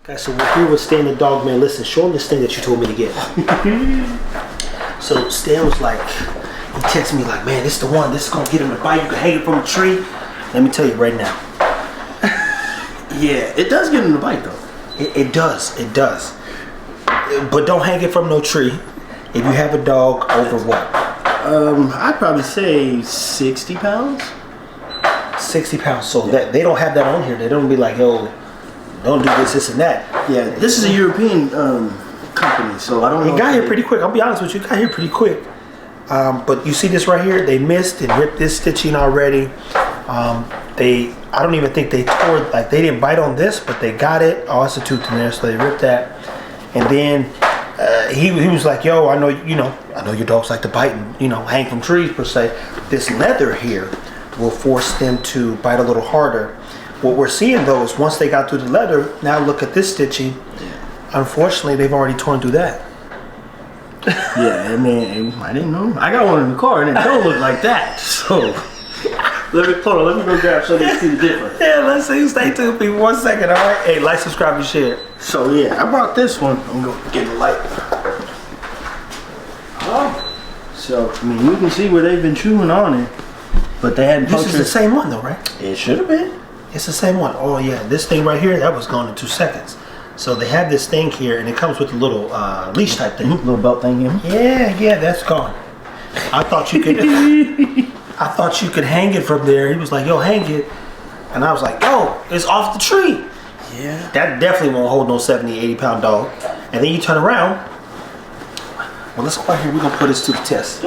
Okay, so we're here with Stan the dog, man. Listen, show him this thing that you told me to get. So Stan was like, he texted me like, man, this is the one. This is gonna get him to bite. You can hang it from a tree. Let me tell you right now. Yeah, it does get him to bite though. It does. It does. But don't hang it from no tree. If you have a dog over what? I'd probably say 60 pounds. 60 pounds. So that they don't have that on here. They don't be like, yo, don't do this, and that. Yeah, this is a European company, so I don't know. It got here pretty quick. I'll be honest with you, it got here pretty quick. But you see this right here? They missed and ripped this stitching already. I don't even think they tore, like they didn't bite on this, but they got it. Oh, it's a tooth in there, so they ripped that. And then he was like, yo, I know your dogs like to bite and, hang from trees per se. This leather here will force them to bite a little harder. What we're seeing though is once they got through the leather, now look at this stitching. Unfortunately, they've already torn through that. Yeah, I mean, I didn't know. I got one in the car and it don't look like that. So let me go grab something to see the difference. Yeah, let's see. Stay tuned, people. 1 second, all right? Hey, like, subscribe, and share. So yeah, I brought this one. I'm gonna get the light. So I mean, you can see where they've been chewing on it, but they hadn't. This is the same one though, right? It should have been. It's the same one. Oh yeah, this thing right here, that was gone in 2 seconds. So they have this thing here, and it comes with a little leash type thing. Little belt thing here. Yeah, that's gone. I thought you could. I thought you could hang it from there. He was like, yo, hang it. And I was like, yo, it's off the tree. Yeah. That definitely won't hold no 70, 80 pound dog. And then you turn around. Well, let's go out here. We're going to put this to the test.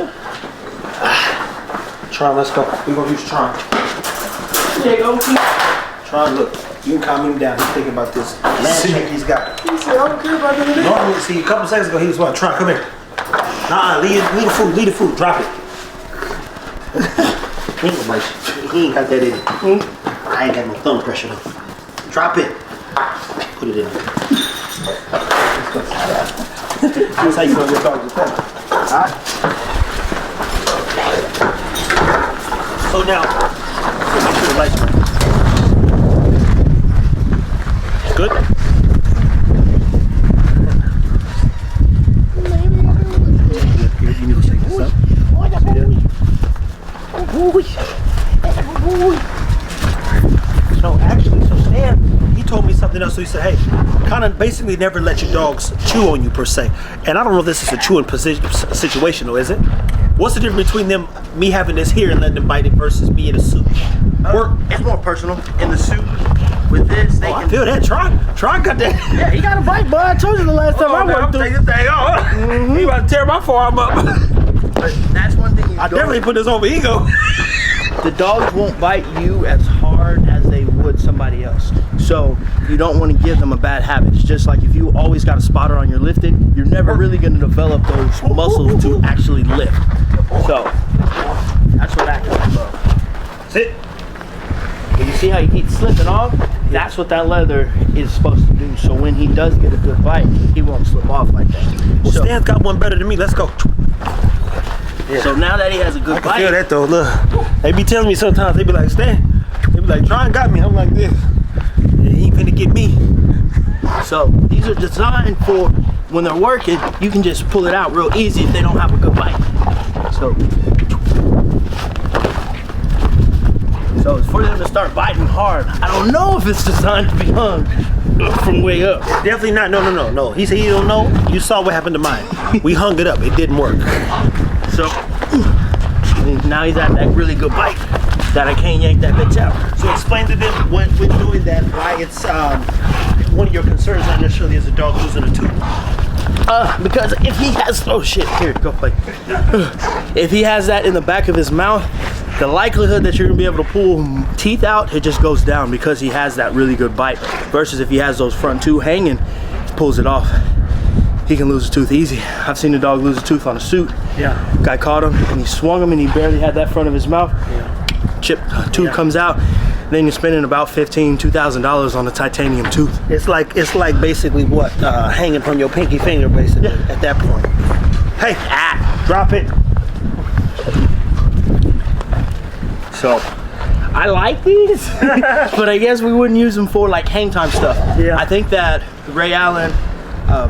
Tron, let's go. We're going to use Tron. There you go. Tron, look. You can calm him down. He's thinking about this land check he's got. He said, I don't care about that. Normally, see, a couple seconds ago, he was like, Tron, come here. Nah, leave the food. Drop it. He ain't got that in it. I ain't got no thumb pressure though. Drop it. Put it in there. That's how you know your dog is better. Alright? So now, make sure the lights on. Good? You need to shake this up. No, actually, so Stan, he told me something else. So he said, hey, kind of basically never let your dogs chew on you per se. And I don't know if this is a chewing situation or is it? What's the difference between me having this here and letting them bite it versus me in a suit? It's more personal. In the suit, with this, they can... I feel that. Tron got that. Yeah, he got a bite, bud. I told you the last time I worked through. Take this thing off. He about to tear my forearm up. But that's one thing I definitely put this over ego. The dogs won't bite you as hard as they would somebody else. So you don't want to give them a bad habit. It's just like if you always got a spotter on your lifting, you're never really going to develop those muscles to actually lift. So that's what that comes from. Sit. And you see how he keeps slipping off? That's what that leather is supposed to do. So when he does get a good bite, he won't slip off like that. Well, Stan's got one better than me. Let's go. Yeah. So now that he has a good bite. I can feel that though. Look, they be telling me sometimes, they be like, Stan, they be like, Tron got me. I'm like this. He ain't finna get me. So these are designed for when they're working, you can just pull it out real easy if they don't have a good bite. So it's for them to start biting hard. I don't know if it's designed to be hung from way up. It's definitely not. No. He said he don't know. You saw what happened to mine. We hung it up. It didn't work. So now he's at that really good bite that I can't yank that bitch out. So explain to them when doing that why it's one of your concerns not necessarily is a dog losing a tooth. Because if he has, oh shit, here, go play. If he has that in the back of his mouth, the likelihood that you're gonna be able to pull teeth out, it just goes down because he has that really good bite. Versus if he has those front two hanging, he pulls it off, he can lose a tooth easy. I've seen a dog lose a tooth on a suit. Yeah. Guy caught him and he swung him and he barely had that front of his mouth. Yeah. Chipped tooth comes out. Then you're spending about $2,000 on a titanium tooth. It's like basically what hanging from your pinky finger basically at that point. Hey, drop it. So I like these, but I guess we wouldn't use them for like hang time stuff. Yeah. I think that the Ray Allen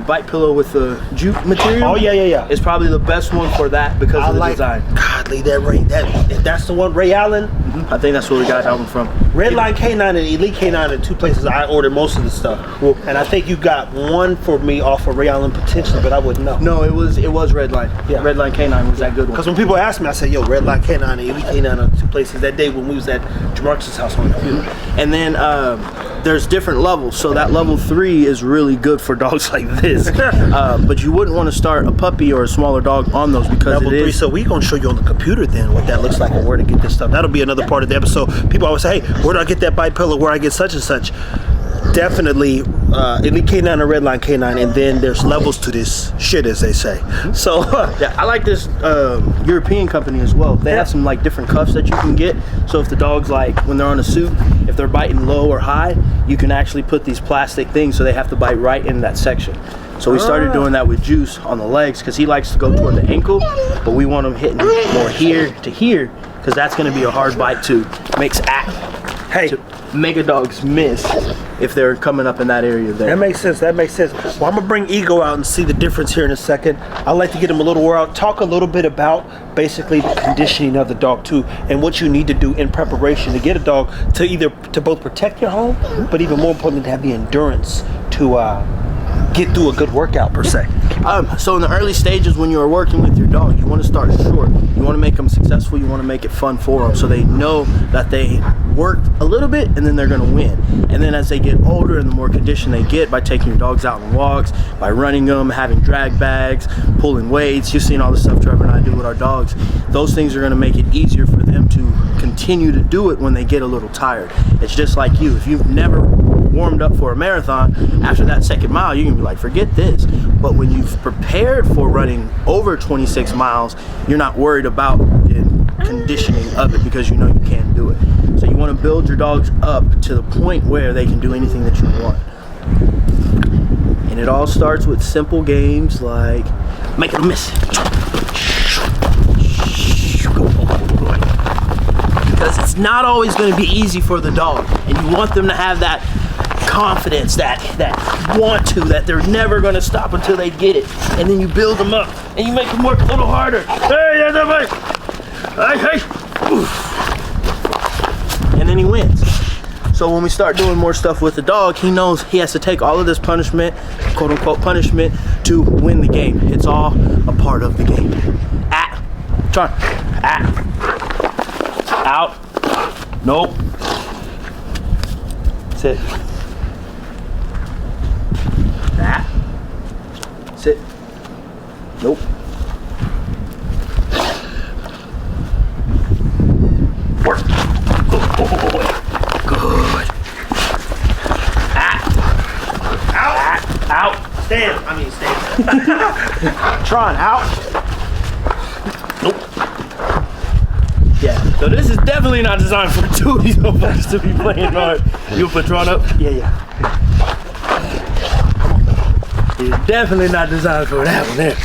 bite pillow with the jute material. Oh yeah. Is probably the best one for that because of the design. Godly, that's the one, Ray Allen. I think that's where we got that one from. Redline K9 and Elite K9 are two places I ordered most of the stuff. Cool. And I think you got one for me off of Ray Allen potentially, but I wouldn't know. No, it was Redline. Yeah. Redline K9 was that good one. Because when people ask me, I say, yo, Redline K9 and Elite K9 are two places. That day when we was at Jamarcus' house on the computer. And then there's different levels. So that level 3 is really good for dogs like this. But you wouldn't want to start a puppy or a smaller dog on those because level 3. So we're gonna show you on the computer then what that looks like and where to get this stuff. That'll be another part of the episode. People always say, hey, where do I get that bite pillow? Where I get such and such? Definitely Elite K9 and Redline K9, and then there's levels to this shit, as they say. So yeah, I like this European company as well. They have some like different cuffs that you can get. So if the dog's like when they're on a suit, if they're biting low or high, you can actually put these plastic things so they have to bite right in that section. So we started doing that with Juice on the legs because he likes to go toward the ankle, but we want him hitting more here to here because that's going to be a hard bite to make mega dogs miss if they're coming up in that area there. That makes sense. Well, I'm gonna bring Ego out and see the difference here in a second. I'd like to get him a little wore out, talk a little bit about basically the conditioning of the dog too, and what you need to do in preparation to get a dog to both protect your home, but even more importantly, to have the endurance to get through a good workout per se. So in the early stages when you're working with your dog, you want to start short. You want to make them successful. You want to make it fun for them so they know that they worked a little bit and then they're going to win. And then as they get older and the more conditioned they get by taking your dogs out on walks, by running them, having drag bags, pulling weights, you've seen all the stuff Trevor and I do with our dogs. Those things are going to make it easier for them to continue to do it when they get a little tired. It's just like you. If you've never warmed up for a marathon, after that second mile, you can be like, forget this. But when you've prepared for running over 26 miles, you're not worried about the conditioning of it because you know you can do it. So you want to build your dogs up to the point where they can do anything that you want. And it all starts with simple games like make them miss. Because it's not always going to be easy for the dog, and you want them to have that confidence, that that they're never going to stop until they get it. And then you build them up and you make them work a little harder. And then he wins. So when we start doing more stuff with the dog, he knows he has to take all of this punishment, quote unquote punishment, to win the game. It's all a part of the game. Tron. Out. Nope. Sit. Sit. Nope. Work. Good boy. Good. Out. Stand. Tron, out. Nope. Yeah. So this is definitely not designed for two of these folks to be playing hard. You put Tron up? Yeah. It's definitely not designed for that one there.